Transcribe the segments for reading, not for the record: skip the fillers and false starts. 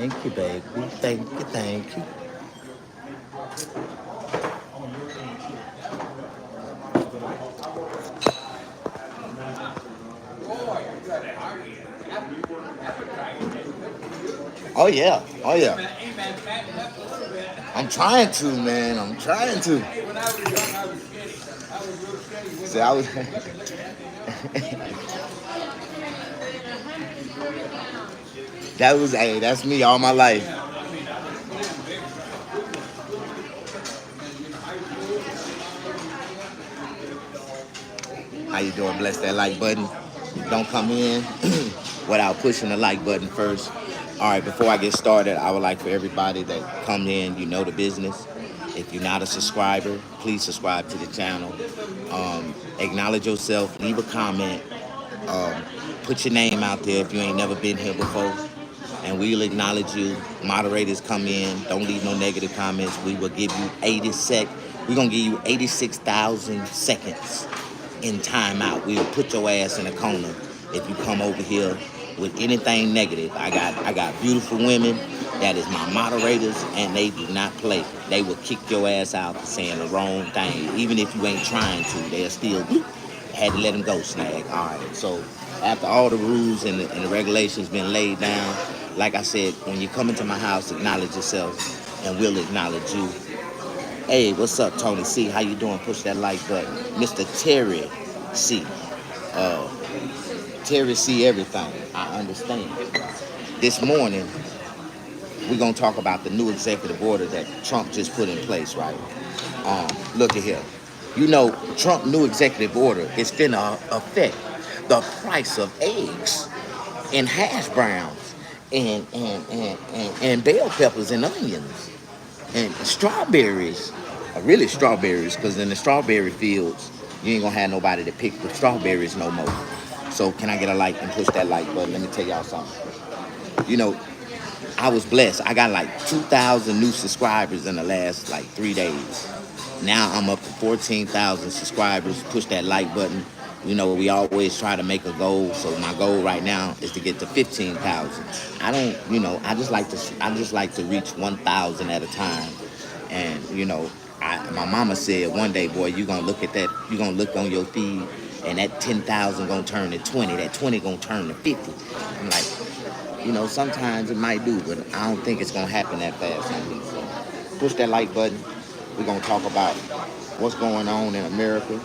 Thank you, baby. Thank you, thank you. Oh yeah, oh yeah. I'm trying to, man. I'm trying to. See, I was. That was, hey, that's me all my life. How you doing? Bless that like button. Don't come in without pushing the like button first. All right, before I get started, I would like for everybody that come in, you know the business. If you're not a subscriber, please subscribe to the channel. Acknowledge yourself, leave a comment, um, put your name out there if you ain't never been here before, and we'll acknowledge you. Moderators come in, don't leave no negative comments. We will give you 80 we're gonna give you 86,000 seconds in timeout. We will put your ass in a corner if you come over here with anything negative. I got beautiful women that is my moderators, and they do not play. They will kick your ass out for saying the wrong thing, even if you ain't trying to. They'll still had to let them go. Snag. All right. So after all the rules and the regulations been laid down, like I said, when you come into my house, acknowledge yourself, and we'll acknowledge you. Hey, what's up, Tony C? How you doing? Push that like button. Mr. Terry C. Uh, Terry C. Everything. I understand. This morning, we're going to talk about the new executive order that Trump just put in place, right? Look at here. You know, Trump new executive order is finna affect the price of eggs and hash browns and bell peppers and onions and strawberries. Really strawberries, because in the strawberry fields, you ain't gonna have nobody to pick the strawberries no more. So can I get a like and push that like button? Let me tell y'all something. You know, I was blessed. I got like 2,000 new subscribers in the last like 3 days. Now I'm up to 14,000 subscribers. Push that like button. You know, we always try to make a goal. So my goal right now is to get to 15,000. I don't, you know, I just like to reach 1,000 at a time. And you know, my mama said one day, boy, you gonna look at that, you gonna look on your feed, and that 10,000 gonna turn to 20, that 20 gonna turn to 50. I'm like, you know, sometimes it might do, but I don't think it's gonna happen that fast on me. So push that like button. We're gonna talk about what's going on in America,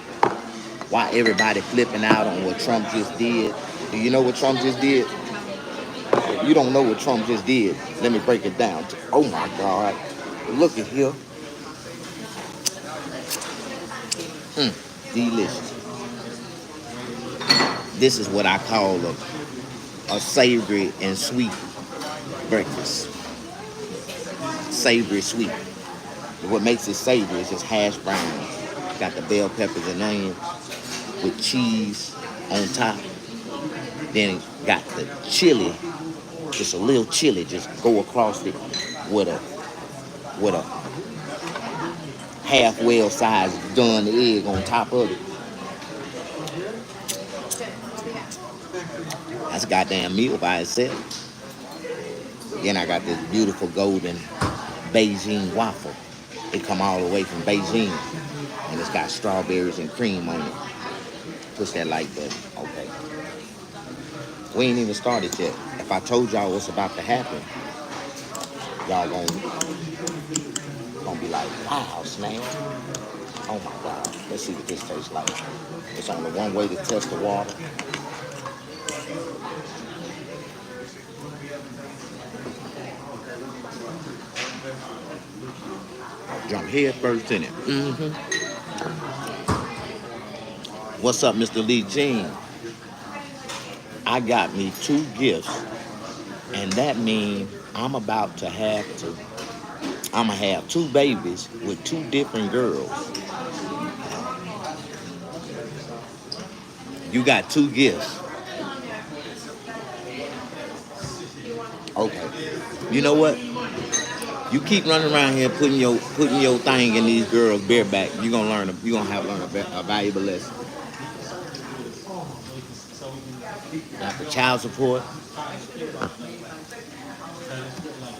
why everybody flipping out on what Trump just did. Do you know what Trump just did? If you don't know what Trump just did, let me break it down. Oh my God. Look at here. Delicious. This is what I call a savory and sweet breakfast. Savory sweet. What makes it savory is just hash browns. Got the bell peppers and onions with cheese on top. Then got the chili, just a little chili, just go across it with a half well sized done egg on top of it. That's a goddamn meal by itself. Then I got this beautiful golden Beijing waffle. It come all the way from Beijing, and it's got strawberries and cream on it. Push that like button. Okay. We ain't even started yet. If I told y'all what's about to happen, y'all gonna be like, wow, snap. Oh my God. Let's see what this tastes like. It's only one way to test the water. Jump head first in it. What's up, Mr. Lee Jean? I got me two gifts, and that means I'm gonna have two babies with two different girls. You got two gifts. Okay. You know what? You keep running around here putting your thing in these girls' bareback. You're gonna have to learn a valuable lesson. After child support,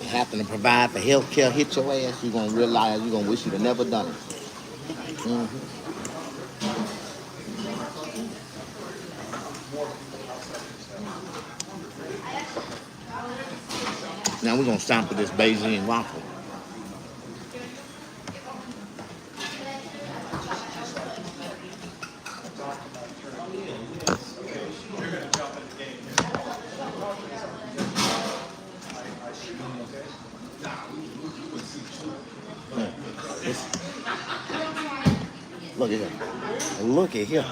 having to provide for health care hit your ass, you're gonna realize you're gonna wish you'd have never done it. Hmm. Now we're gonna sample this Beijing waffle. Look at here. Look at here.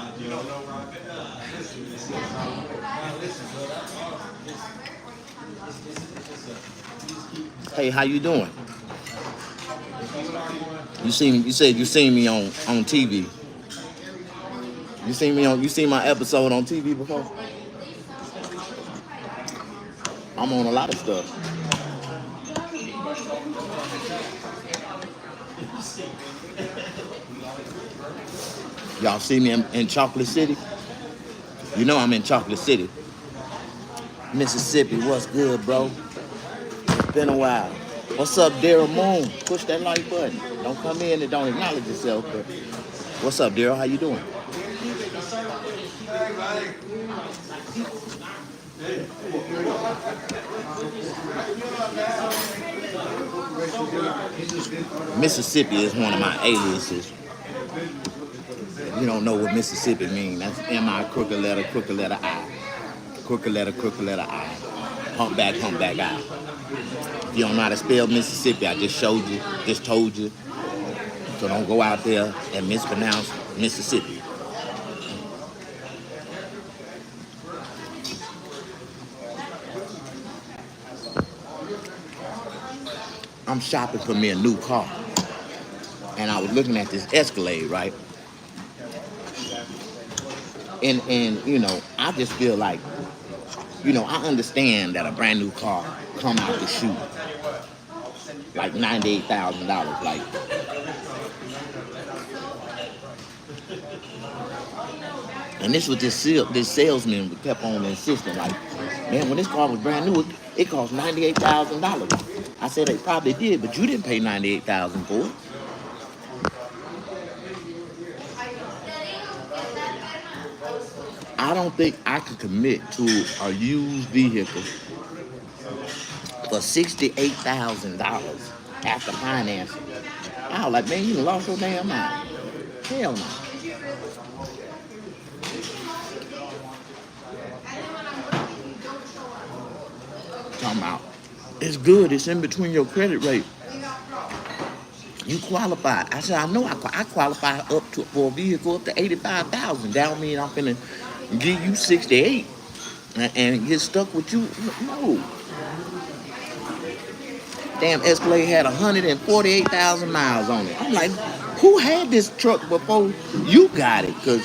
Hey, how you doing? You see me? You said you seen me on TV. You seen my episode on TV before? I'm on a lot of stuff. Y'all see me in Chocolate City? You know I'm in Chocolate City, Mississippi. What's good, bro? It's been a while. What's up, Daryl Moon? Push that like button. Don't come in and don't acknowledge yourself. But what's up, Daryl? How you doing? Mississippi is one of my aliases. If you don't know what Mississippi means, that's M-I crooked letter I. Crooked letter I. Humpback I. If you don't know how to spell Mississippi, I just showed you, just told you. So don't go out there and mispronounce Mississippi. I'm shopping for me a new car. And I was looking at this Escalade, right? And you know, I just feel like, you know, I understand that a brand new car come out the chute like $98,000. Like, and this was this salesman kept on insisting, like, man, when this car was brand new, it cost $98,000. I said they probably did, but you didn't pay $98,000 for it. I don't think I could commit to a used vehicle for $68,000 after financing. I was like, man, you done lost your damn mind. Hell no. Talking about, it's good. It's in between your credit rate. You qualified. I said, I know I qualify up to for a vehicle up to 85,000. That don't mean I'm finna give you 68 and get stuck with you. No. Damn Escalade had 148,000 miles on it. I'm like, who had this truck before you got it? Because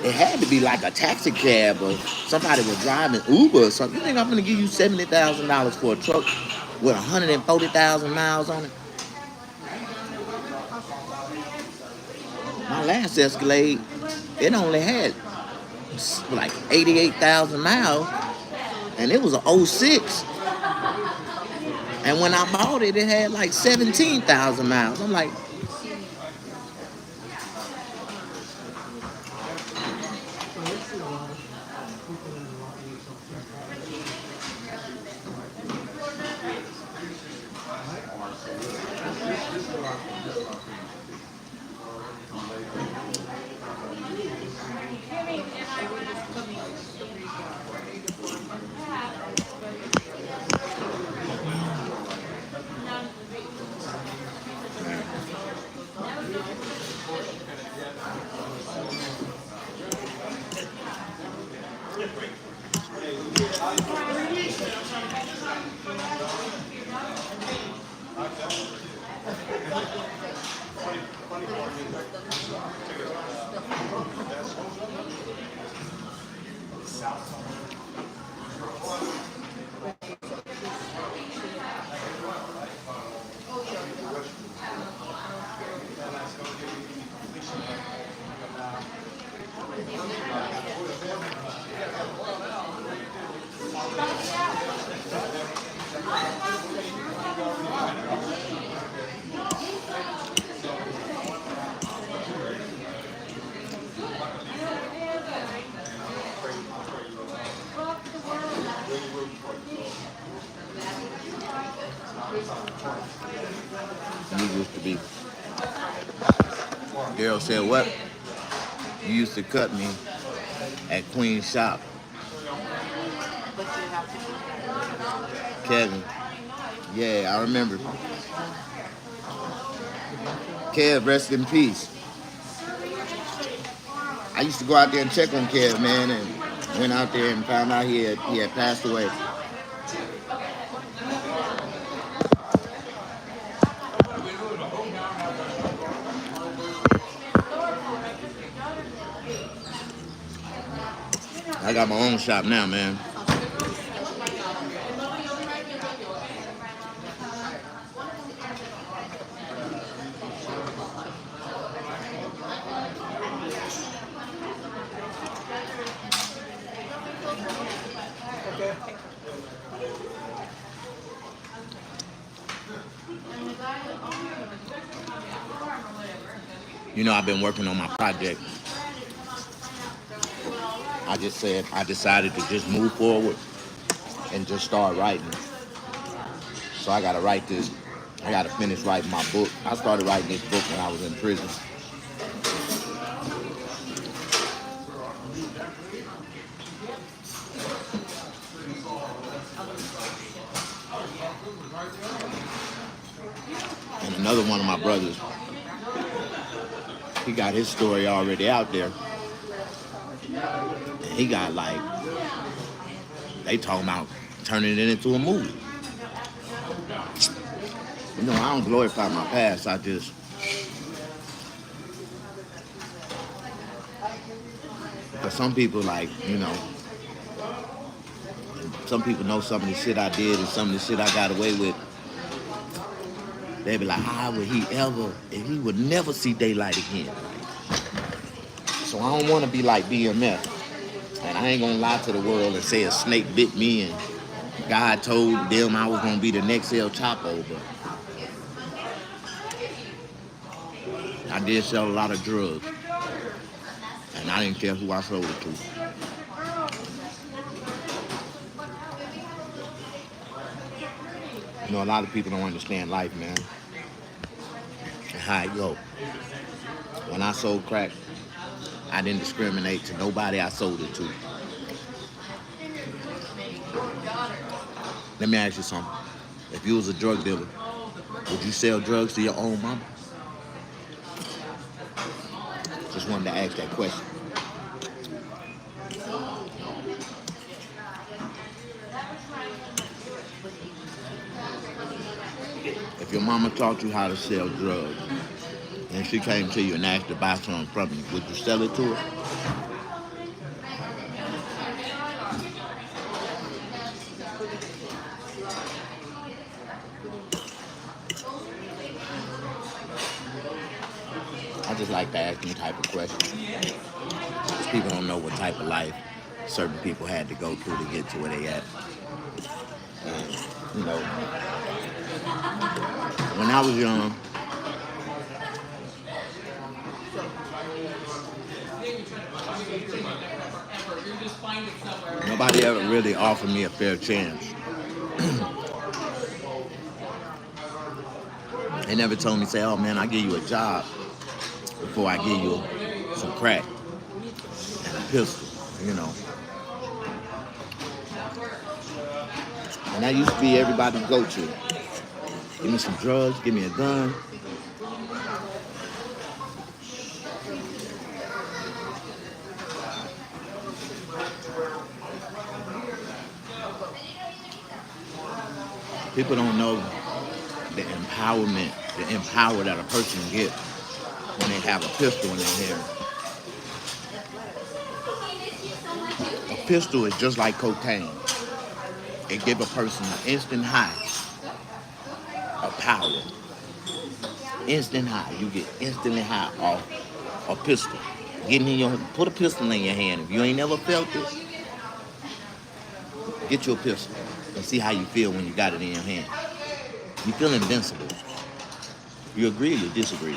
it had to be like a taxi cab or somebody was driving Uber or something. You think I'm gonna give you $70,000 for a truck with 140,000 miles on it? My last Escalade, it only had like 88,000 miles, and it was an '06. And when I bought it, it had like 17,000 miles. I'm like, we used to be. Girl said, what? You used to cut me at Queen's Shop. Kevin. Yeah, I remember. Kev, rest in peace. I used to go out there and check on Kev, man, and went out there and found out he had passed away. I got my own shop now, man. You know, I've been working on my project. I just said I decided to just move forward and just start writing. So I gotta write this. I gotta finish writing my book. I started writing this book when I was in prison. And another one of my brothers, he got his story already out there. And he got like, they talking about turning it into a movie. You know, I don't glorify my past. I just, but some people like, you know, some people know some of the shit I did and some of the shit I got away with. They be like, how would he ever, and he would never see daylight again. So I don't want to be like BMF. And I ain't going to lie to the world and say a snake bit me and God told them I was going to be the next El Chapo. But I did sell a lot of drugs. And I didn't care who I sold it to. You know, a lot of people don't understand life, man. And how it go. When I sold crack, I didn't discriminate to nobody I sold it to. Let me ask you something. If you was a drug dealer, would you sell drugs to your own mama? Just wanted to ask that question. If your mama taught you how to sell drugs, and she came to you and asked to buy something from you, would you sell it to her? I just like to ask them type of questions. Because people don't know what type of life certain people had to go through to get to where they at. And, you know, when I was young, nobody ever really offered me a fair chance. They never told me, say, oh man, I'll give you a job before I give you some crack and a pistol, you know. And that used to be everybody's go-to. Give me some drugs, give me a gun. People don't know the empowerment, the empower that a person gets when they have a pistol in their hand. A pistol is just like cocaine. It gives a person an instant high of power. Instant high. You get instantly high off a pistol. Put a pistol in your hand. If you ain't never felt it, get you a pistol and see how you feel when you got it in your hand. You feel invincible. You agree or you disagree?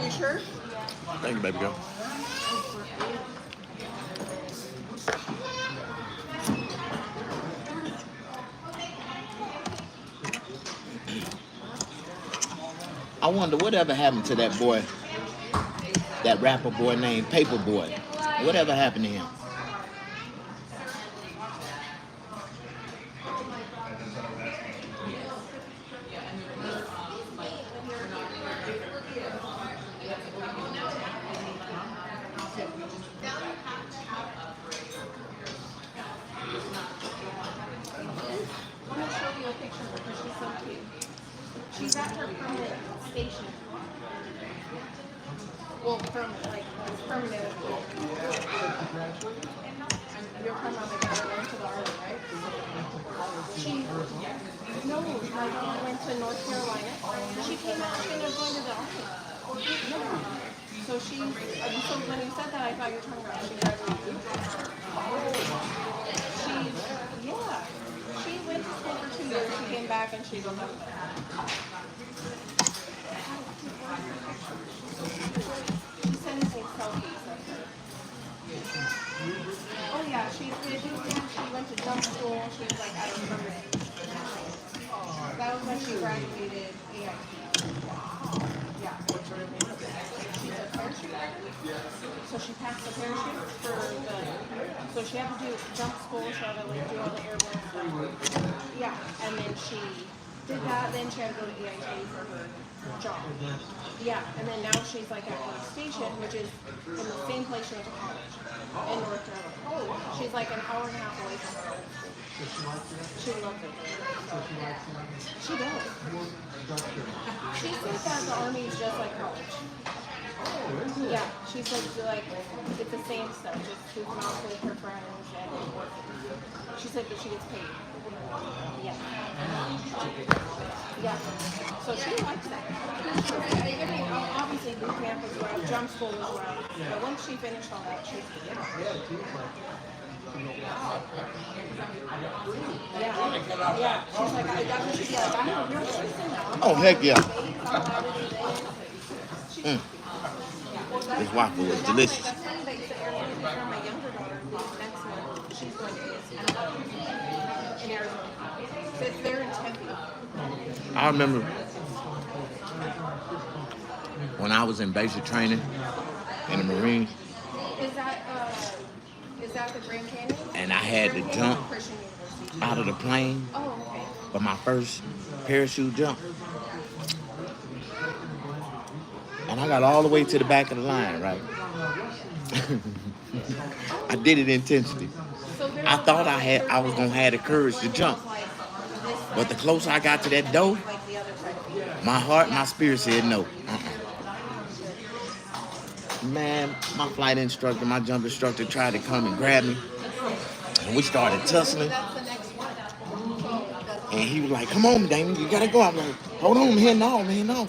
You sure? Thank you, baby girl. I wonder whatever happened to that boy, that rapper boy named Paper Boy. Whatever happened to him? I'm gonna show you a picture because she's so cute. She's at her permanent station. Well, permanent, like permanent. You're from on the Carolina to the Army, right? She, no, my mom went to North Carolina. She came out and was going to the Army. Yeah. So she, so when you said that, I thought you were talking about she graduated. She, yeah. She went to school for 2 years. She came back and she's a mother. She sends me selfies of her. Oh yeah, she did. She went to jump school. She was like, I remember it. That was when she graduated AIT. Yeah. She's a parachute rider. So she passed the parachute for the. So she had to do jump school. She had to like do all the airborne stuff. Yeah, and then she did that. Then she had to go to AIT for her job. Yeah, and then now she's like at a station, which is in the same place she went to college in North Carolina. She's like an hour and a half away from her. She loves it. She does. She said that the Army is just like college. Yeah, she said like it's the same stuff, just she's not with her friends and working. She said that she gets paid. Yeah. Yeah. So she likes that. I mean, obviously boot camp was rough, jump school was rough, but once she finished all that, she's good. Yeah. She's like, that's what she said. I have a real person now. Oh, heck yeah. This waffle was delicious. That's funny that you said Arizona because my younger daughter, next month, she's going to ASU in Arizona. So it's there in Tempe. I remember when I was in basic training in the Marines, Is that the Grand Canyon? and I had to jump Christian University. out of the plane Oh, okay. for my first parachute jump. And I got all the way to the back of the line, right? I did it intentionally. I thought I was gonna have the courage to jump. But the closer I got to that door, my heart, my spirit said no. Man, my flight instructor, my jump instructor tried to come and grab me. And we started tussling. And he was like, come on, Damon, you gotta go. I'm like, hold on, man, no.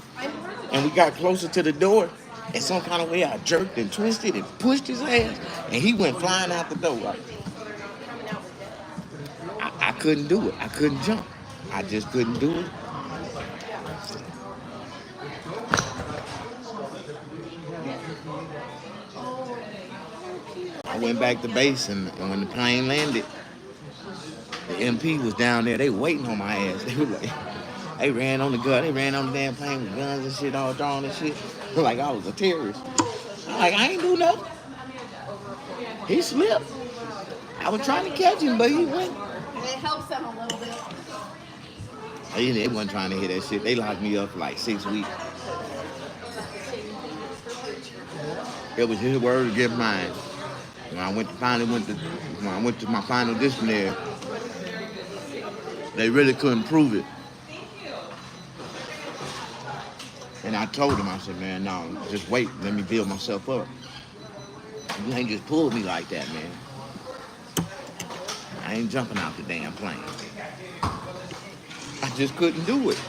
And we got closer to the door. And some kind of way I jerked and twisted and pushed his ass. And he went flying out the door. Right? I couldn't do it. I couldn't jump. I just couldn't do it. I went back to base, and when the plane landed, the MP was down there. They waiting on my ass. They were like, they ran on the gun. They ran on the damn plane with guns and shit all drawn and shit. Like I was a terrorist. I'm like, I ain't do nothing. He slipped. I was trying to catch him, but he went. It helps them a little bit. They wasn't trying to hear that shit. They locked me up for like 6 weeks. It was his word against mine. When I went to my final disciplinary, they really couldn't prove it. And I told him, I said, man, no, just wait, let me build myself up. You ain't just pulled me like that, man. I ain't jumping out the damn plane. I just couldn't do it.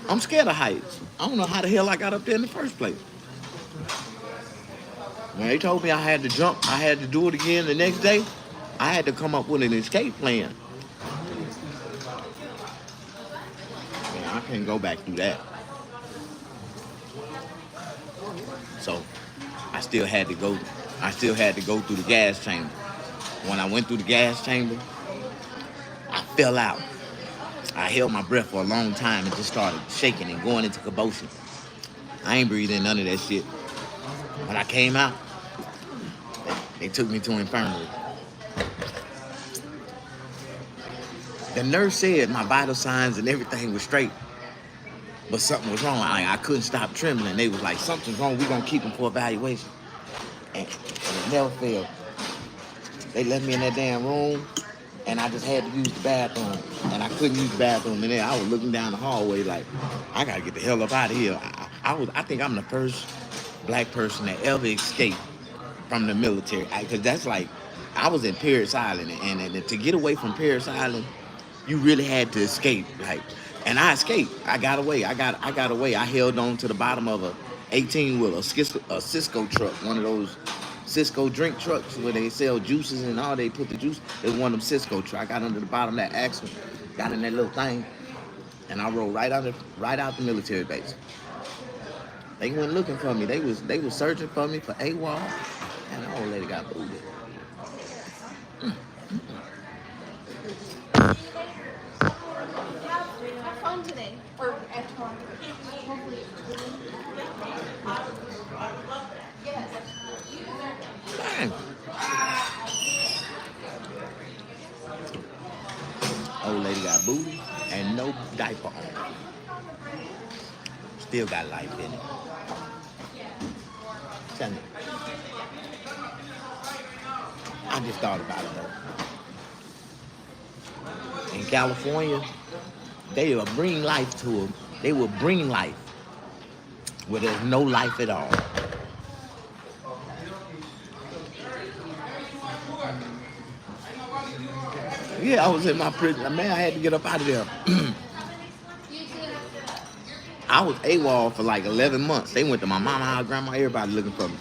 I'm scared of heights. I don't know how the hell I got up there in the first place. When they told me I had to jump, I had to do it again the next day, I had to come up with an escape plan. Man, I can't go back through that. So I still had to go through the gas chamber. When I went through the gas chamber, I fell out. I held my breath for a long time and just started shaking and going into convulsion. I ain't breathing none of that shit. When I came out, they took me to an infirmary. The nurse said my vital signs and everything was straight, but something was wrong. I couldn't stop trembling. They was like, something's wrong. We're going to keep him for evaluation. And it never failed. They left me in that damn room, and I just had to use the bathroom. And I couldn't use the bathroom. And then I was looking down the hallway like, I got to get the hell up out of here. I think I'm the first black person that ever escaped from the military. Because that's like, I was in Parris Island. And to get away from Parris Island, you really had to escape. And I escaped. I got away. I got away. I held on to the bottom of a 18-wheeler, a Cisco truck, one of those Cisco drink trucks where they sell juices and all. They put the juice. It was one of them Cisco trucks. I got under the bottom of that axle, got in that little thing, and I rolled right out the military base. They went looking for me. They was searching for me for AWOL, and the old lady got booted. Have fun today. Or at home. Hopefully. Yes. Dang. Old lady got booty and no diaper on. Still got life in it. Tell me. I just thought about it though. In California, they will bring life to them. They will bring life where there's no life at all. Yeah, I was in my prison. Man, I had to get up out of there. I was AWOL for like 11 months. They went to my mama house, grandma, everybody looking for me.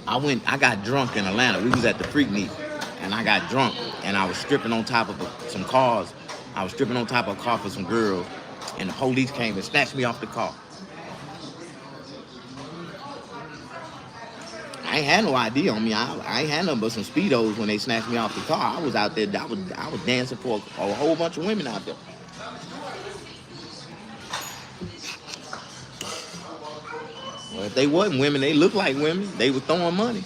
I got drunk in Atlanta. We was at the Freaknik, and I got drunk, and I was stripping on top of some cars. I was stripping on top of a car for some girls, and the police came and snatched me off the car. I ain't had no ID on me. I ain't had nothing but some speedos when they snatched me off the car. I was out there. I was dancing for a whole bunch of women out there. Well, if they wasn't women, they looked like women. They were throwing money.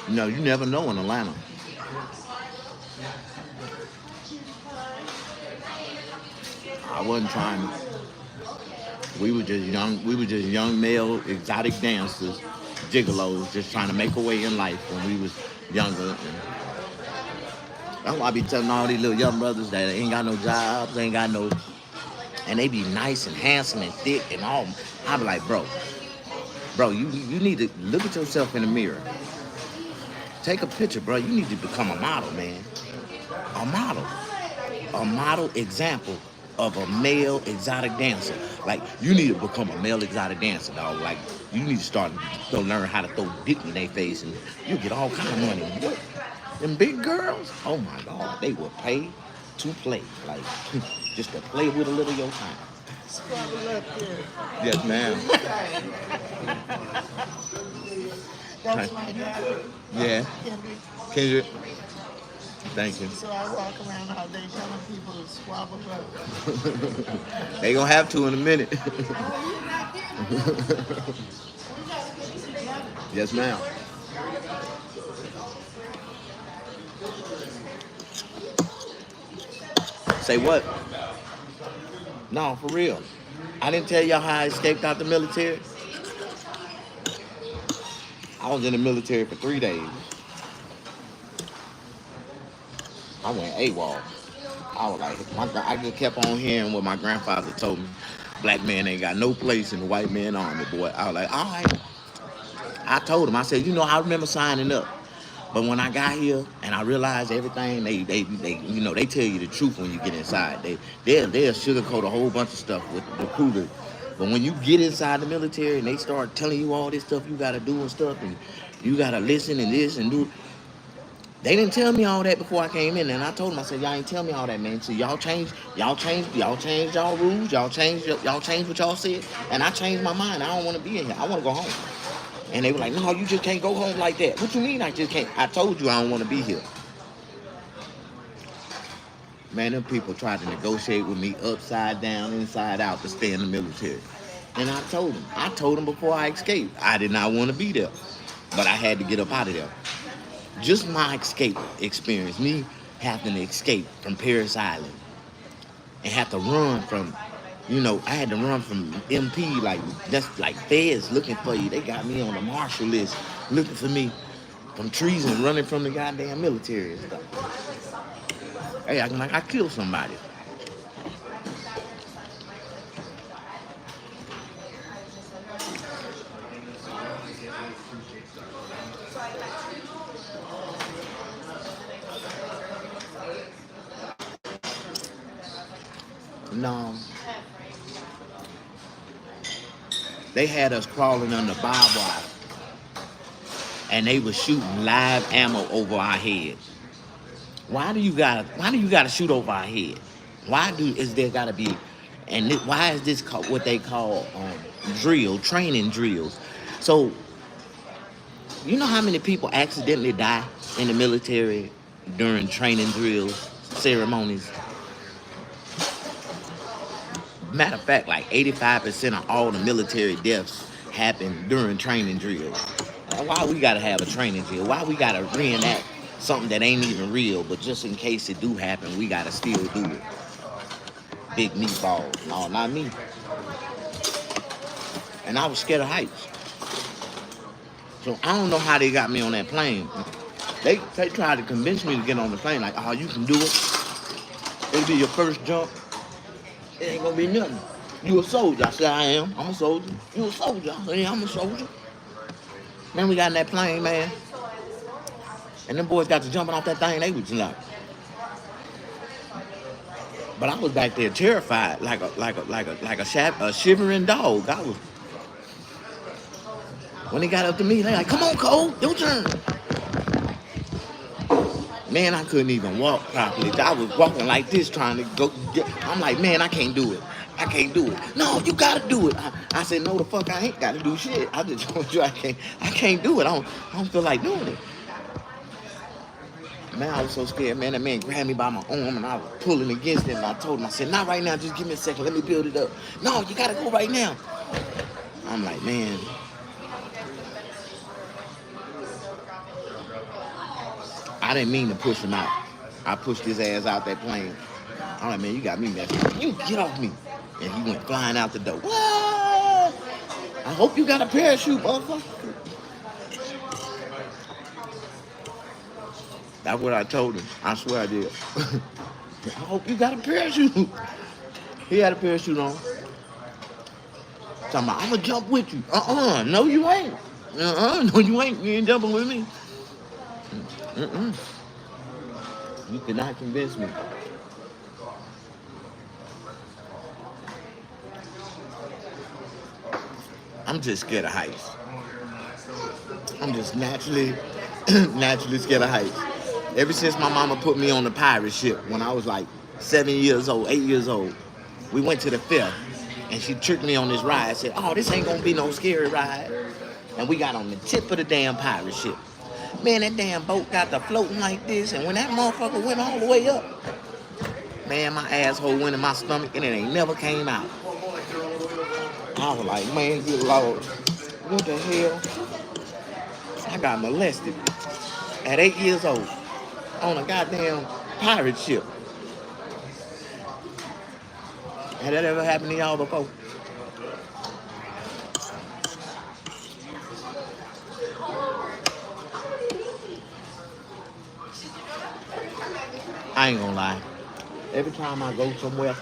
No, you never know in Atlanta. I wasn't trying to. We were just young. We were just young male exotic dancers, gigolos, just trying to make a way in life when we was younger. And that's why I be telling all these little young brothers that ain't got no jobs, ain't got no, and they be nice and handsome and thick and all. I be like, bro, you need to look at yourself in the mirror. Take a picture, bro. You need to become a model, man. A model. A model example of a male exotic dancer. Like, you need to become a male exotic dancer, dog. Like, you need to start to learn how to throw dick in their face and you get all kind of money. What? Them big girls? Oh my God, they will pay to play. Like, just to play with a little of your time. Yes, ma'am. That's my dad. Yeah. Kendrick. Thank you. So I walk around all day telling people to squabble up. They gonna have to in a minute. Yes, ma'am. Say what? No, for real. I didn't tell y'all how I escaped out the military. I was in the military for 3 days. I went AWOL. I was like, I just kept on hearing what my grandfather told me. Black man ain't got no place in the white man army, boy. I was like, all right. I told him, I said, I remember signing up. But when I got here and I realized everything, they they tell you the truth when you get inside. They'll sugarcoat a whole bunch of stuff with the recruiter. But when you get inside the military and they start telling you all this stuff you gotta do and stuff, and you gotta listen and this and do. They didn't tell me all that before I came in, and I told them, I said, y'all ain't tell me all that, man. So y'all changed y'all rules, y'all changed what y'all said, and I changed my mind. I don't want to be in here. I want to go home. And they were like, no, you just can't go home like that. What you mean I just can't? I told you I don't want to be here. Man, them people tried to negotiate with me upside down, inside out to stay in the military. And I told them before I escaped, I did not want to be there. But I had to get up out of there. Just my escape experience, me having to escape from Paris Island and have to run from, I had to run from MP, that's like feds looking for you. They got me on the marshal list looking for me from treason, running from the goddamn military and stuff. Hey, acting like I killed somebody. No. They had us crawling under barbed wire. And they were shooting live ammo over our head. Why do you gotta shoot over our head? Why is there gotta be, why is this called what they call training drills? So, you know how many people accidentally die in the military during training drills, ceremonies? Matter of fact, like 85% of all the military deaths happen during training drills. Why we gotta have a training drill? Why we gotta reenact something that ain't even real, but just in case it do happen, we gotta still do it? Big meatballs. No, not me. And I was scared of heights. So I don't know how they got me on that plane. They tried to convince me to get on the plane, like, oh, you can do it. It'll be your first jump. It ain't gonna be nothing. You a soldier? I said, I am. I'm a soldier. You a soldier? I said, yeah, I'm a soldier. Then we got in that plane, man. And them boys got to jumping off that thing, they was like. But I was back there terrified, like a shivering dog. I was. When they got up to me, they like, come on, Cole, your turn. Man, I couldn't even walk properly. I was walking like this trying to go get. I'm like, man, I can't do it. I can't do it. No, you gotta do it. I said, no, the fuck, I ain't gotta do shit. I just told you I can't do it. I don't feel like doing it. Man, I was so scared, man. That man grabbed me by my arm and I was pulling against him. And I told him, I said, not right now. Just give me a second. Let me build it up. No, you gotta go right now. I'm like, man. I didn't mean to push him out. I pushed his ass out that plane. I'm like, man, you got me messed up. You get off me. And he went flying out the door. What? I hope you got a parachute, motherfucker. That's what I told him. I swear I did. I hope you got a parachute. He had a parachute on. Talking about, I'm gonna jump with you. No you ain't. No you ain't. You ain't jumping with me. You cannot convince me. I'm just scared of heights. I'm just naturally scared of heights. Ever since my mama put me on the pirate ship when I was like 7 years old, 8 years old, we went to the fair and she tricked me on this ride. Said, oh, this ain't gonna be no scary ride. And we got on the tip of the damn pirate ship. Man, that damn boat got to floating like this, and when that motherfucker went all the way up, man, my asshole went in my stomach and it ain't never came out. I was like, man, good Lord, what the hell? I got molested at 8 years old on a goddamn pirate ship. Had that ever happened to y'all before? I ain't gonna lie. Every time I go somewhere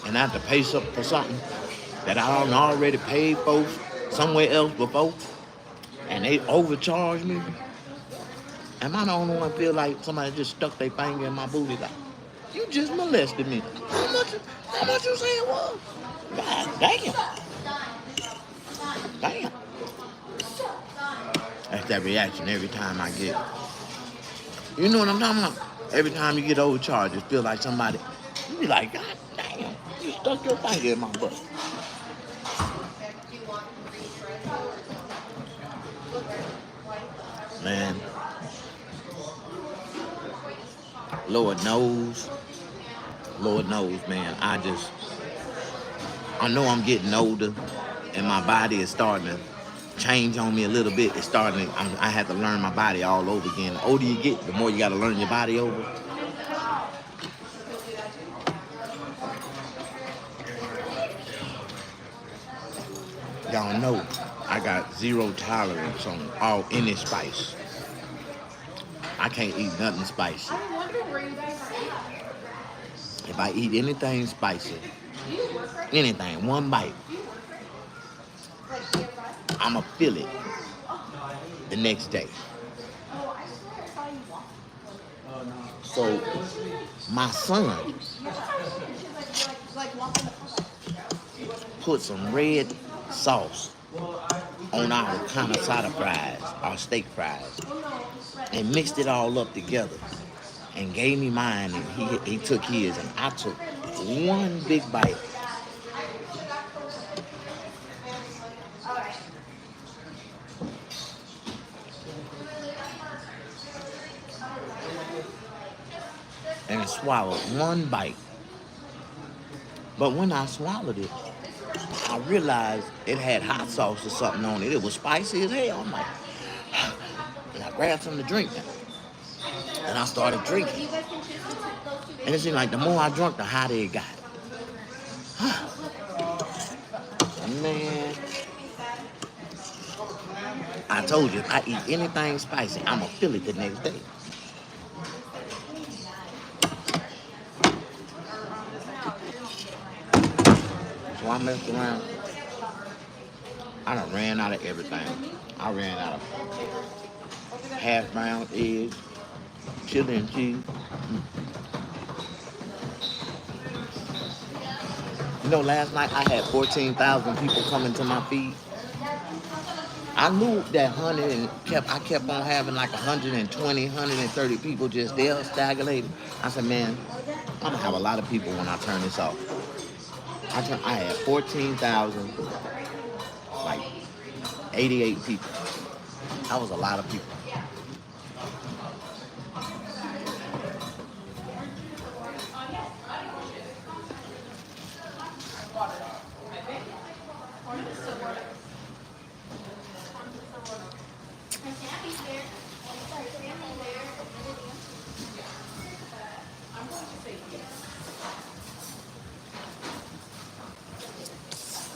and I have to pay for something that I done already paid for somewhere else before, and they overcharge me, am I the only one feel like somebody just stuck their finger in my booty like, you just molested me? How much you say it was? God damn. Damn. That's that reaction every time I get it. You know what I'm talking about? Every time you get overcharged, it feel like somebody, you be like, God damn, you stuck your finger in my butt. Man, Lord knows, man, I know I'm getting older and my body is starting to change on me a little bit. It's starting, I have to learn my body all over again. The older you get, the more you got to learn your body over. Y'all know I got zero tolerance on any spice. I can't eat nothing spicy. If I eat anything spicy, anything, one bite, I'ma feel it the next day. So my son put some red sauce on our kind of side of fries, our steak fries, and mixed it all up together and gave me mine, and he took his, and I took one big bite. And swallowed one bite. But when I swallowed it, I realized it had hot sauce or something on it. It was spicy as hell. I'm like, and I grabbed something to drink. And I started drinking. And it seemed like the more I drank, the hotter it got. Man, I told you, if I eat anything spicy, I'ma feel it the next day. So I messed around. I done ran out of everything. I ran out of hash brown eggs, chili and cheese. You know, last night I had 14,000 people coming to my feed. I knew that I kept on having like 120, 130 people just there stagnating. I said, man, I'm gonna have a lot of people when I turn this off. I had 14,000, like 88 people. That was a lot of people.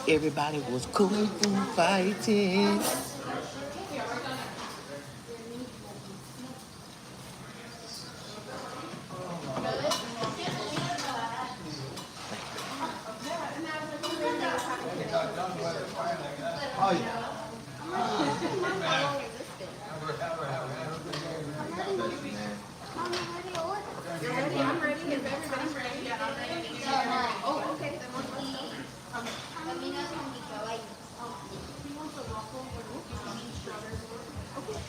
Everybody was kung fu fighting. You're ready? I'm ready. If everybody's ready, yeah, I'm ready. Oh, okay. Then let's go. He wants a waffle with strawberries. Okay.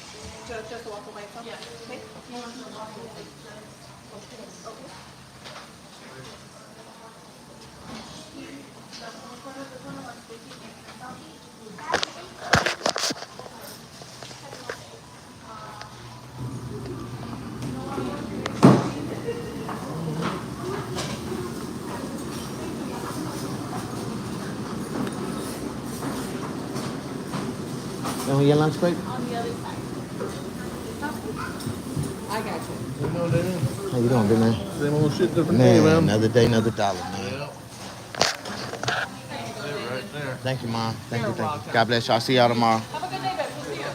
Just a waffle by itself? Yeah. Okay. He wants a waffle with okay. You want your lunch break? On the other side. I got you. You know what that is? How you doing, good man? Same old shit, different day, Man, man. another day, another dollar, man. Yep. That's it right there. Thank you, Mom. Thank you. God bless y'all. See y'all tomorrow. Have a good day, babe. We'll see you.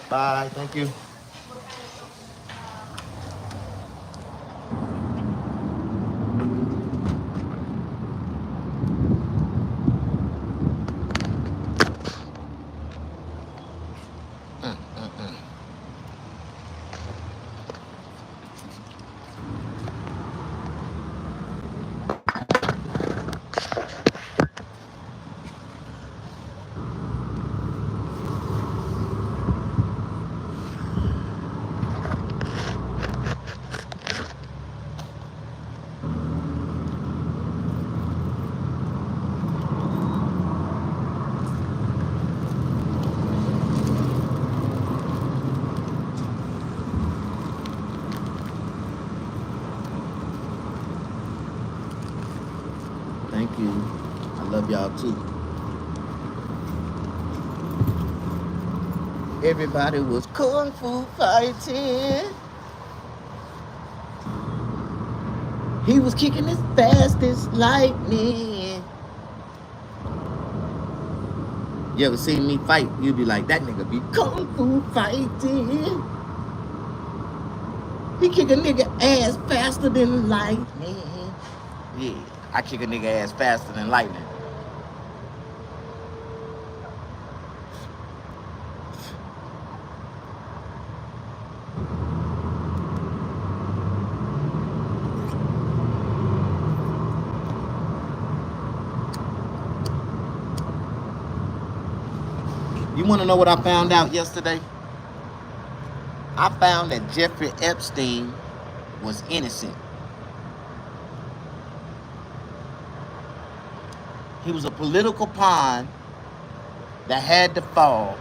Bye. Thank you. Thank you. I love y'all too. Everybody was kung fu fighting. He was kicking as fast as lightning. You ever seen me fight? You be like, that nigga be kung fu fighting. He kick a nigga ass faster than lightning. Yeah, I kick a nigga ass faster than lightning. You want to know what I found out yesterday? I found that Jeffrey Epstein was innocent. He was a political pawn that had to fall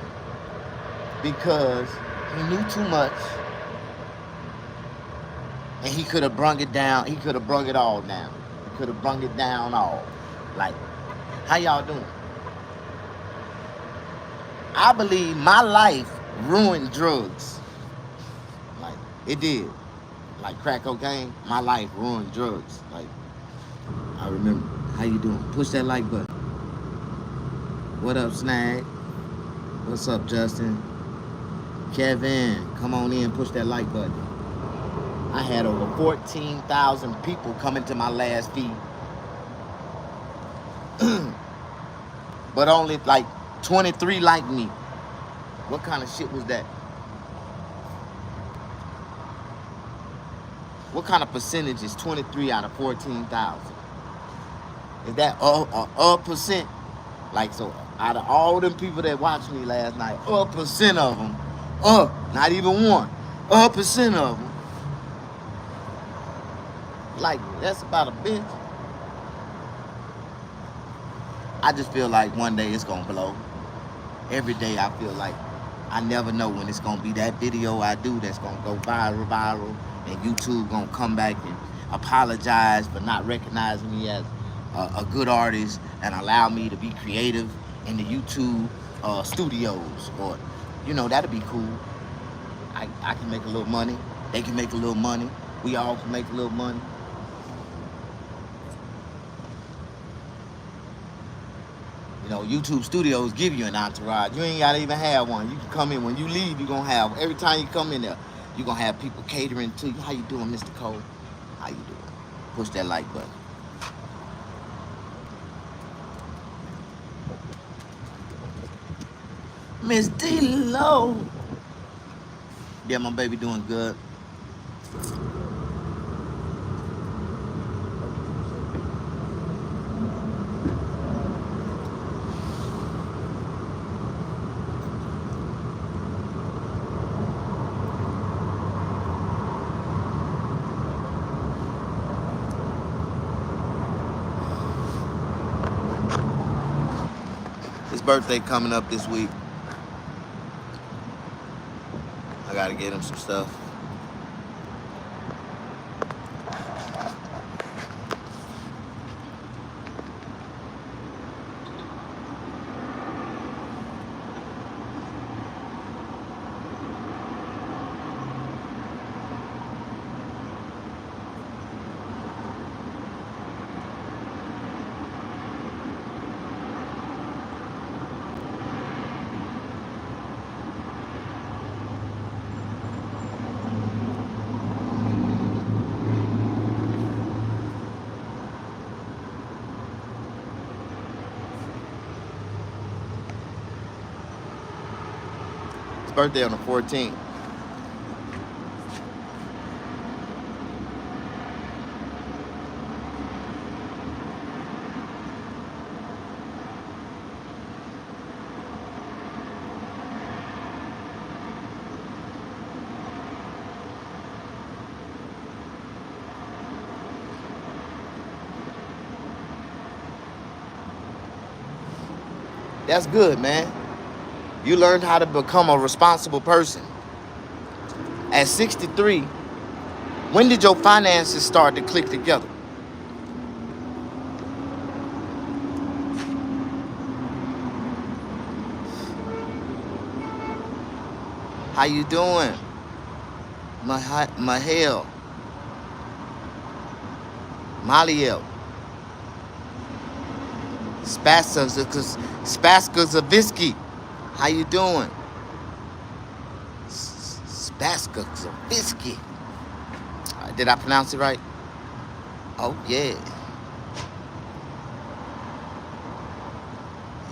because he knew too much and he could have brung it down. He could have brung it all down. He could have brung it down all. Like, how y'all doing? I believe my life ruined drugs. Like, it did. Like crack cocaine, my life ruined drugs. Like, I remember. How you doing? Push that like button. What up, Snag? What's up, Justin? Kevin, come on in, push that like button. I had over 14,000 people coming to my last feed. But only like 23 like me. What kind of shit was that? What kind of percentage is 23 out of 14,000? Is that a percent? Like, so out of all them people that watched me last night, a percent of them, not even one, 1% of them, like that's about a bitch. I just feel like one day it's gonna blow. Every day I feel like I never know when it's gonna be that video I do that's gonna go viral, and YouTube gonna come back and apologize for not recognizing me as a good artist and allow me to be creative in the YouTube studios, or that'd be cool. I can make a little money. They can make a little money. We all can make a little money. YouTube studios give you an entourage. You ain't gotta even have one. You can come in when you leave. You gonna have every time you come in there. You gonna have people catering to you. How you doing, Mr. Cole? How you doing? Push that like button. Miss D-Lo. Yeah, my baby doing good. His birthday coming up this week. I gotta get him some stuff. His birthday on the 14th. That's good, man. You learned how to become a responsible person. At 63, when did your finances start to click together? How you doing? Mahel. Maliel. Spaskazavisky. How you doing? Spaskazavisky. Did I pronounce it right? Oh, yeah.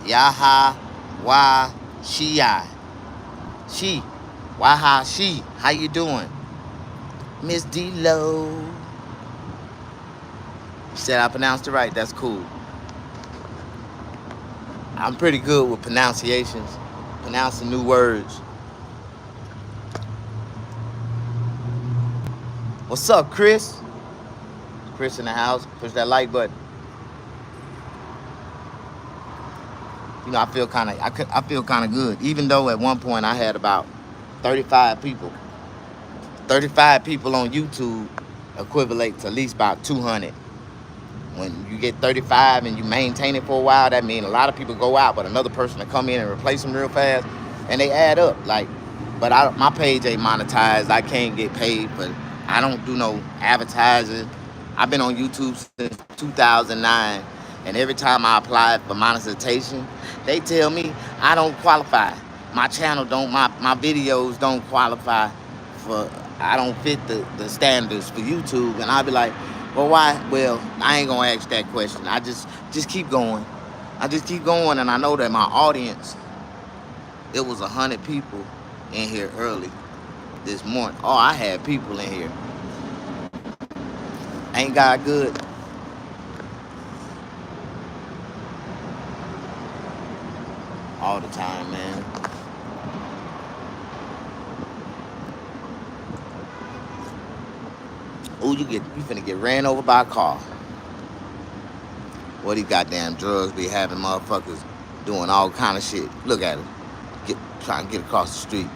Yaha Wa Shia. She. Waha She. How you doing? Miss D-Lo. You said I pronounced it right. That's cool. I'm pretty good with pronunciations, pronouncing new words. What's up, Chris? Chris in the house. Push that like button. I feel kind of good. Even though at one point I had about 35 people. 35 people on YouTube equivalent to at least about 200. When you get 35 and you maintain it for a while, that means a lot of people go out, but another person to come in and replace them real fast, and they add up. But my page ain't monetized. I can't get paid, but I don't do no advertising. I've been on YouTube since 2009, and every time I apply for monetization, they tell me I don't qualify. My channel my videos don't qualify for, I don't fit the standards for YouTube, and I'll be like, well, why? Well, I ain't gonna ask that question. I just keep going. I just keep going, and I know that my audience, it was 100 people in here early this morning. Oh, I had people in here. Ain't God good? All the time, man. Ooh, you finna get ran over by a car. What these goddamn drugs be having motherfuckers doing all kind of shit. Look at it. Trying to get across the street.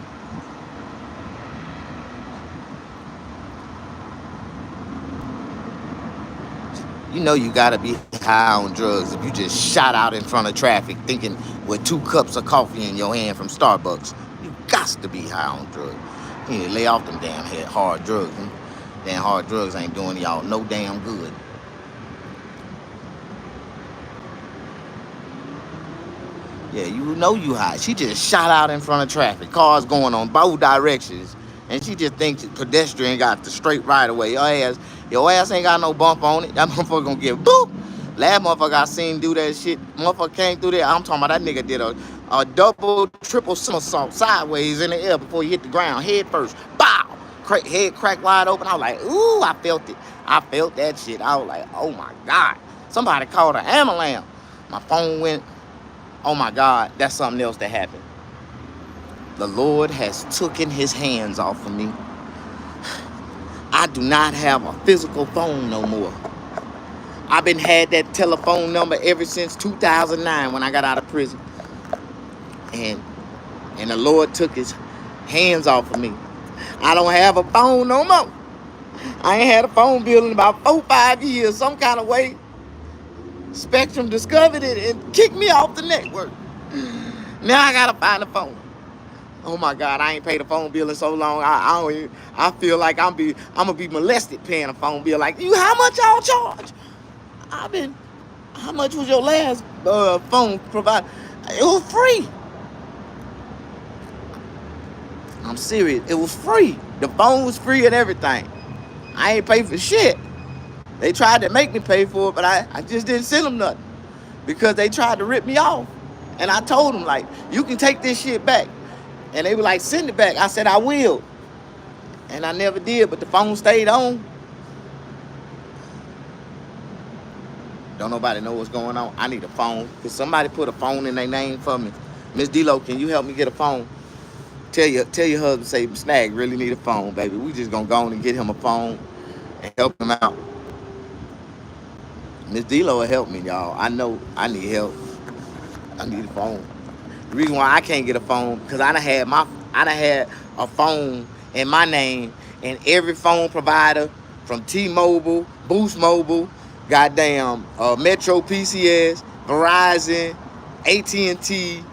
You know you gotta be high on drugs if you just shot out in front of traffic thinking with 2 cups of coffee in your hand from Starbucks. You got to be high on drugs. You need to lay off them damn hard drugs. Damn hard drugs ain't doing y'all no damn good. Yeah, you know you high. She just shot out in front of traffic. Cars going on both directions. And she just thinks pedestrian got the straight right away. Your ass ain't got no bump on it. That motherfucker gonna get boop. Last motherfucker I seen do that shit. Motherfucker came through there. I'm talking about that nigga did a double, triple somersault sideways in the air before he hit the ground. Head first. Bow. Head cracked wide open. I was like, ooh, I felt it. I felt that shit. I was like, oh my God. Somebody called an ambulance. My phone went. Oh my God, that's something else that happened. The Lord has taken his hands off of me. I do not have a physical phone no more. I've been had that telephone number ever since 2009 when I got out of prison. And the Lord took his hands off of me. I don't have a phone no more. I ain't had a phone bill in about 4-5 years, some kind of way. Spectrum discovered it and kicked me off the network. Now I gotta find a phone. Oh my God, I ain't paid a phone bill in so long. I feel like I'm gonna be molested paying a phone bill. Like, you, how much y'all charge? How much was your last phone provider? It was free. I'm serious. It was free. The phone was free and everything. I ain't paid for shit. They tried to make me pay for it, but I just didn't send them nothing because they tried to rip me off. And I told them, like, you can take this shit back. And they were like, send it back. I said, I will. And I never did, but the phone stayed on. Don't nobody know what's going on. I need a phone. Could somebody put a phone in their name for me? Miss D-Lo, can you help me get a phone? Tell your husband, say, Snag really need a phone, baby. We just gonna go on and get him a phone and help him out. Miss D-Lo will help me, y'all. I know I need help. I need a phone. The reason why I can't get a phone, because I done had a phone in my name, and every phone provider from T-Mobile, Boost Mobile, goddamn Metro PCS, Verizon, AT&T.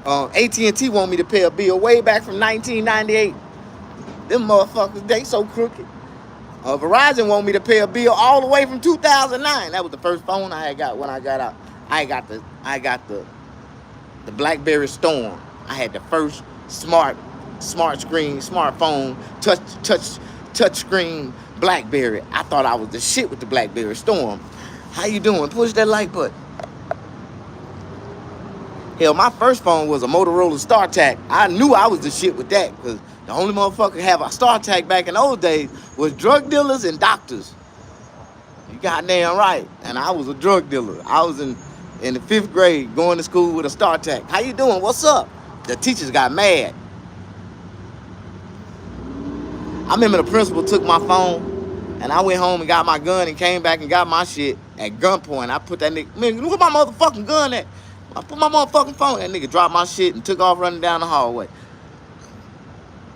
AT&T want me to pay a bill way back from 1998. Them motherfuckers, they so crooked. Verizon want me to pay a bill all the way from 2009. That was the first phone I had got when I got out. I got the BlackBerry Storm. I had the first smartphone, touch screen BlackBerry. I thought I was the shit with the BlackBerry Storm. How you doing? Push that like button. Hell, my first phone was a Motorola StarTAC. I knew I was the shit with that because the only motherfucker have a StarTAC back in those days was drug dealers and doctors. You goddamn right. And I was a drug dealer. I was in the 5th grade going to school with a StarTAC. How you doing? What's up? The teachers got mad. I remember the principal took my phone and I went home and got my gun and came back and got my shit at gunpoint. I put that nigga, man, look at my motherfucking gun at. I put my motherfucking phone. That nigga dropped my shit and took off running down the hallway.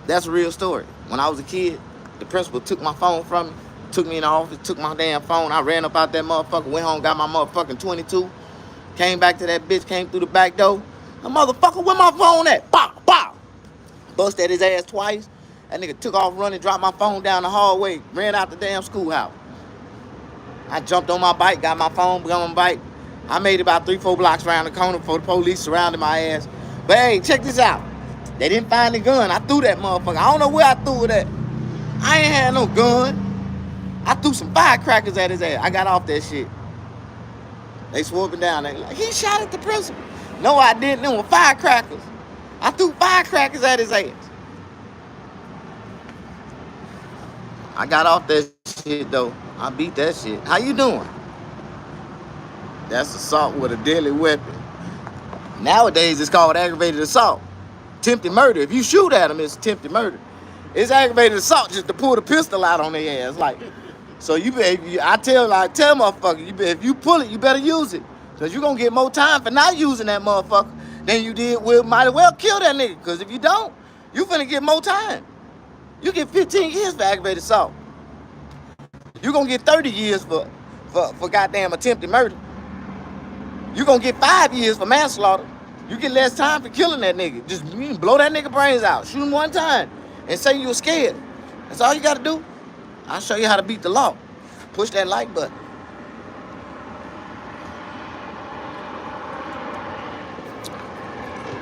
That's a real story. When I was a kid, the principal took my phone from me, took me in the office, took my damn phone. I ran up out that motherfucker, went home, got my motherfucking 22, came back to that bitch, came through the back door. The motherfucker, where my phone at? Bow, bow. Bust at his ass twice. That nigga took off running, dropped my phone down the hallway, ran out the damn schoolhouse. I jumped on my bike, got my phone, got on my bike. I made it about 3-4 blocks around the corner before the police surrounded my ass. But hey, check this out. They didn't find the gun. I threw that motherfucker. I don't know where I threw it at. I ain't had no gun. I threw some firecrackers at his ass. I got off that shit. They swooping down. They like, he shot at the principal. No, I didn't. Them were firecrackers. I threw firecrackers at his ass. I got off that shit though. I beat that shit. How you doing? That's assault with a deadly weapon. Nowadays it's called aggravated assault. Attempted murder. If you shoot at them, it's attempted murder. It's aggravated assault just to pull the pistol out on their ass. Like, So I tell motherfucker, if you pull it, you better use it. Cause you gonna get more time for not using that motherfucker than you did with might as well kill that nigga. Cause if you don't, you finna get more time. You get 15 years for aggravated assault. You gonna get 30 years for goddamn attempted murder. You gonna get 5 years for manslaughter. You get less time for killing that nigga. Just blow that nigga brains out. Shoot him one time and say you were scared. That's all you gotta do. I'll show you how to beat the law. Push that like button.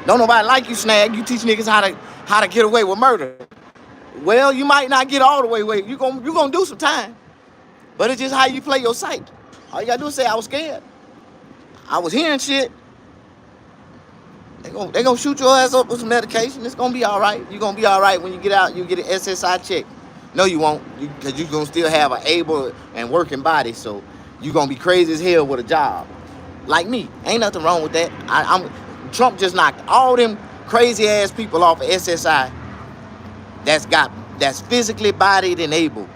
Don't nobody like you, Snag. You teach niggas how to get away with murder. Well, you might not get all the way away. You gonna do some time. But it's just how you play your psyche. All you gotta do is say I was scared. I was hearing shit. They gonna shoot your ass up with some medication. It's gonna be all right. You're gonna be all right when you get out. You get an SSI check. No, you won't, because you're gonna still have an able and working body. So you're gonna be crazy as hell with a job. Like me, ain't nothing wrong with that. Trump just knocked all them crazy ass people off of SSI. That's physically bodied and able.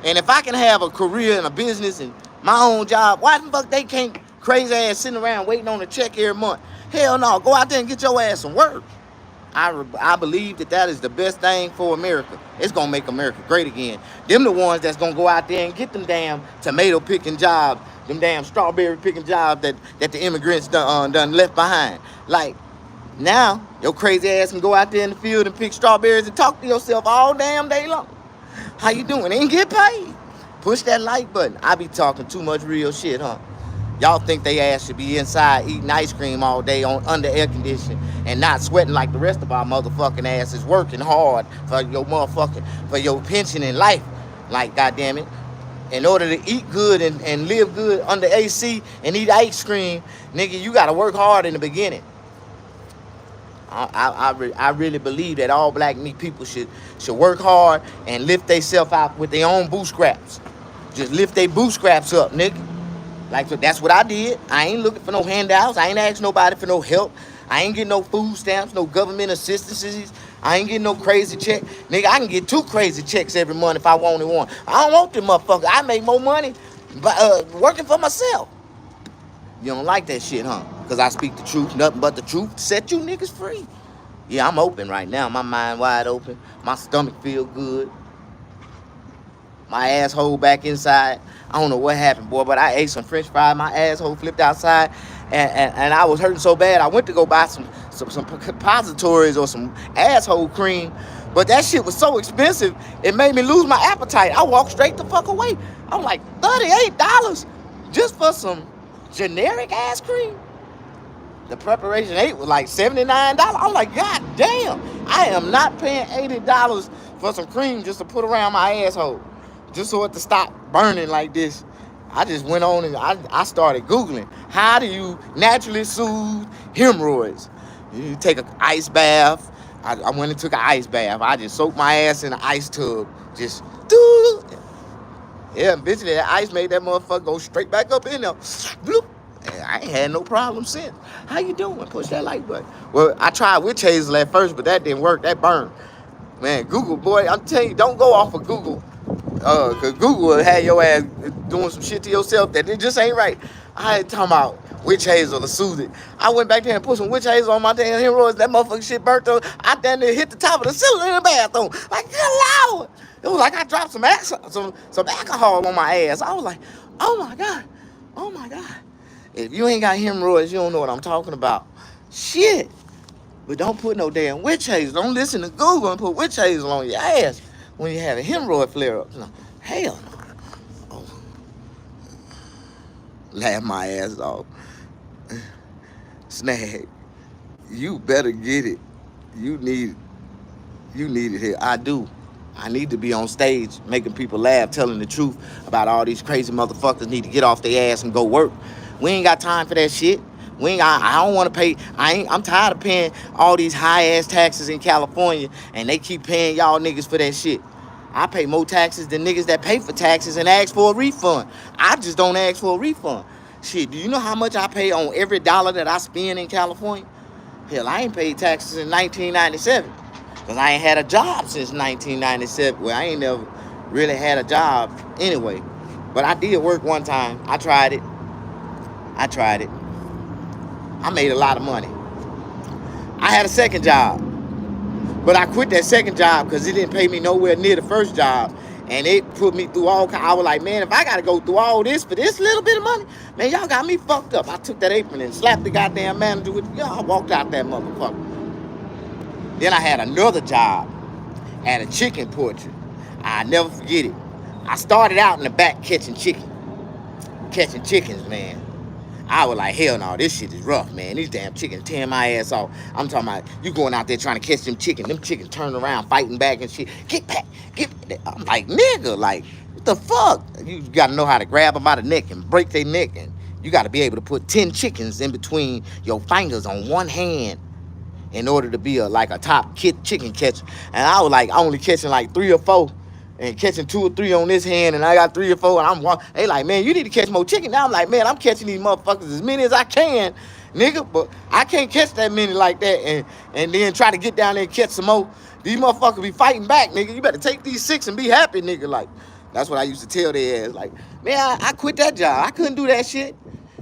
And if I can have a career and a business and my own job, why the fuck they can't crazy ass sitting around waiting on a check every month? Hell no, go out there and get your ass some work. I believe that is the best thing for America. It's gonna make America great again. Them the ones that's gonna go out there and get them damn tomato picking jobs, them damn strawberry picking jobs that the immigrants done left behind. Like now, your crazy ass can go out there in the field and pick strawberries and talk to yourself all damn day long. How you doing? And get paid. Push that like button. I be talking too much real shit, huh? Y'all think they ass should be inside eating ice cream all day under air conditioning and not sweating like the rest of our motherfucking asses working hard for your pension in life. Like, goddamn it. In order to eat good and live good under AC and eat ice cream, nigga, you gotta work hard in the beginning. I really believe that all black people should work hard and lift themselves out with their own bootstraps. Just lift their bootstraps up, nigga. Like, so that's what I did. I ain't looking for no handouts. I ain't asking nobody for no help. I ain't getting no food stamps, no government assistances. I ain't getting no crazy check. Nigga, I can get 2 crazy checks every month if I wanted one. I don't want them motherfuckers. I make more money working for myself. You don't like that shit, huh? Because I speak the truth, nothing but the truth to set you niggas free. Yeah, I'm open right now. My mind wide open. My stomach feel good. My asshole back inside. I don't know what happened, boy, but I ate some French fries. My asshole flipped outside, and I was hurting so bad. I went to go buy some suppositories or some asshole cream, but that shit was so expensive, it made me lose my appetite. I walked straight the fuck away. I'm like, $38 just for some generic ass cream. The preparation 8 was like $79. I'm like, God damn, I am not paying $80 for some cream just to put around my asshole, just so it to stop burning like this. I just went on and I started Googling, how do you naturally soothe hemorrhoids? You take an ice bath. I went and took an ice bath. I just soaked my ass in an ice tub. Just, yeah, bitch, that ice made that motherfucker go straight back up in there. Bloop. I ain't had no problem since. How you doing? Push that like button. Well, I tried witch hazel at first, but that didn't work. That burned. Man, Google, boy, I'm telling you, don't go off of Google. Because Google will have your ass doing some shit to yourself that it just ain't right. I ain't talking about witch hazel to soothe it. I went back there and put some witch hazel on my damn hemorrhoids. That motherfucking shit burnt up. I down there hit the top of the ceiling in the bathroom. Like, good Lord. It was like I dropped some alcohol on my ass. I was like, oh my God. Oh my God. If you ain't got hemorrhoids, you don't know what I'm talking about. Shit. But don't put no damn witch hazel. Don't listen to Google and put witch hazel on your ass when you have a hemorrhoid flare-ups. No. Hell no. Oh. Laugh my ass off. Snag. You better get it. You need it here. I do. I need to be on stage making people laugh, telling the truth about all these crazy motherfuckers need to get off their ass and go work. We ain't got time for that shit. I don't want to pay. I'm tired of paying all these high ass taxes in California, and they keep paying y'all niggas for that shit. I pay more taxes than niggas that pay for taxes and ask for a refund. I just don't ask for a refund. Shit, do you know how much I pay on every dollar that I spend in California? Hell, I ain't paid taxes in 1997 because I ain't had a job since 1997. Well, I ain't never really had a job anyway. But I did work one time. I tried it. I tried it. I made a lot of money. I had a second job, but I quit that second job because it didn't pay me nowhere near the first job. And it put me through all kinds. I was like, man, if I got to go through all this for this little bit of money, man, y'all got me fucked up. I took that apron and slapped the goddamn manager with, I walked out that motherfucker. Then I had another job at a chicken portrait. I never forget it. I started out in the back catching chickens, man. I was like, hell no, this shit is rough, man. These damn chickens tearing my ass off. I'm talking about you going out there trying to catch them chickens. Them chickens turning around, fighting back and shit. Get back, get back. I'm like, nigga, like, what the fuck? You gotta know how to grab them by the neck and break their neck. And you gotta be able to put 10 chickens in between your fingers on one hand in order to be like a top chicken catcher. And I was like only catching like 3 or 4 and catching 2 or 3 on this hand, and I got 3 or 4, and I'm walking. They like, man, you need to catch more chicken. Now I'm like, man, I'm catching these motherfuckers as many as I can, nigga, but I can't catch that many like that and then try to get down there and catch some more. These motherfuckers be fighting back, nigga. You better take these 6 and be happy, nigga. Like, that's what I used to tell their ass. Like, man, I quit that job. I couldn't do that shit.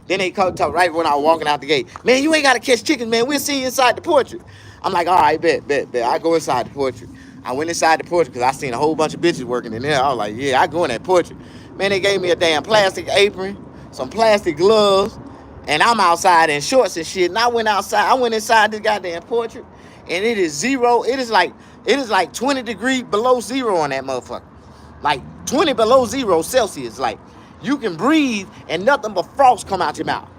Then they come talk right when I was walking out the gate. Man, you ain't got to catch chickens, man. We'll see you inside the portrait. I'm like, all right, bet. I go inside the portrait. I went inside the portrait because I seen a whole bunch of bitches working in there. I was like, yeah, I go in that portrait. Man, they gave me a damn plastic apron, some plastic gloves, and I'm outside in shorts and shit. And I went outside. I went inside this goddamn portrait, and it is zero. It is like 20 degrees below zero on that motherfucker. Like 20 below 0 Celsius. Like, you can breathe and nothing but frost come out your mouth.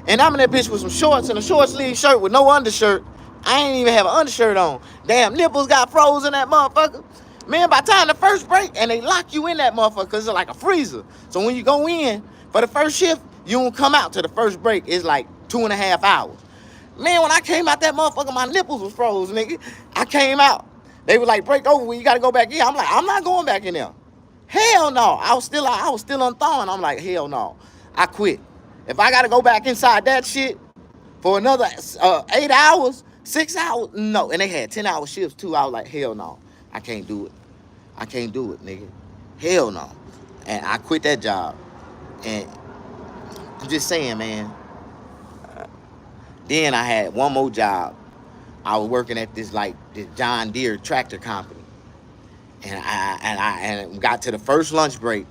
And I'm in that bitch with some shorts and a short sleeve shirt with no undershirt. I ain't even have an undershirt on. Damn, nipples got froze in that motherfucker. Man, by the time the first break, and they lock you in that motherfucker because it's like a freezer. So when you go in for the first shift, you don't come out to the first break. It's like 2.5 hours. Man, when I came out that motherfucker, my nipples was froze, nigga. I came out. They were like, break over, you got to go back in. I'm like, I'm not going back in there. Hell no. I was still unthawing. I'm like, hell no. I quit. If I got to go back inside that shit for another 8 hours, 6 hours, no. And they had 10-hour shifts too. I was like, hell no. I can't do it. I can't do it, nigga. Hell no. And I quit that job. And I'm just saying, man. Then I had one more job. I was working at this John Deere tractor company. And I got to the first lunch break,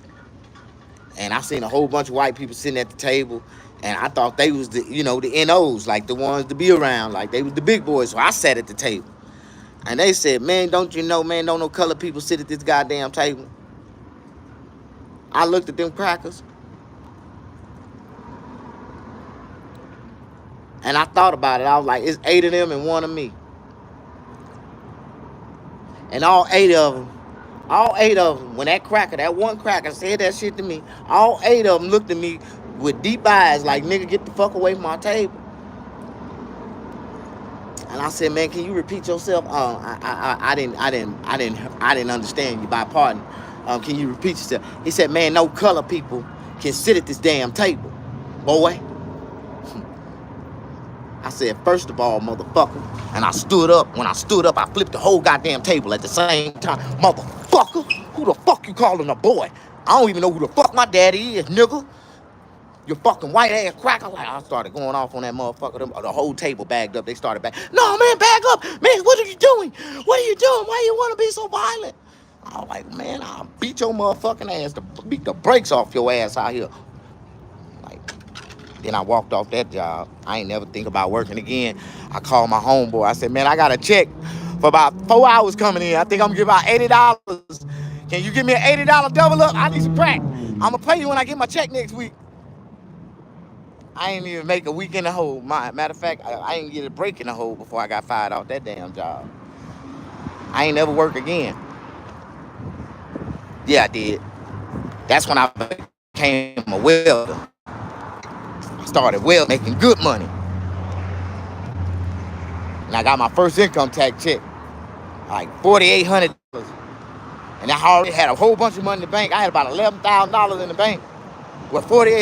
and I seen a whole bunch of white people sitting at the table, and I thought they was the NOs, like the ones to be around, like they was the big boys. So I sat at the table, and they said, man, don't you know, man, don't no colored people sit at this goddamn table. I looked at them crackers, and I thought about it. I was like, it's 8 of them and 1 of me. And all 8 of them, when that one cracker said that shit to me, all 8 of them looked at me with deep eyes like, nigga, get the fuck away from my table. And I said, man, can you repeat yourself? I didn't understand you by pardon. Can you repeat yourself? He said, man, no color people can sit at this damn table, boy. I said, first of all, motherfucker. And I stood up. When I stood up, I flipped the whole goddamn table at the same time. Motherfucker, who the fuck you calling a boy? I don't even know who the fuck my daddy is, nigga. You fucking white ass cracker. Like, I started going off on that motherfucker. The whole table bagged up. They started back. No, man, back up. Man, what are you doing? What are you doing? Why you want to be so violent? I was like, man, I'll beat your motherfucking ass. Beat the brakes off your ass out here. Then I walked off that job. I ain't never think about working again. I called my homeboy. I said, man, I got a check for about 4 hours coming in. I think I'm going to give out $80. Can you give me an $80 double up? I need some crack. I'm going to pay you when I get my check next week. I ain't even make a week in the hole. Matter of fact, I ain't get a break in the hole before I got fired off that damn job. I ain't never work again. Yeah, I did. That's when I became a welder. Started making good money. And I got my first income tax check, like $4,800. And I already had a whole bunch of money in the bank. I had about $11,000 in the bank with $4,800.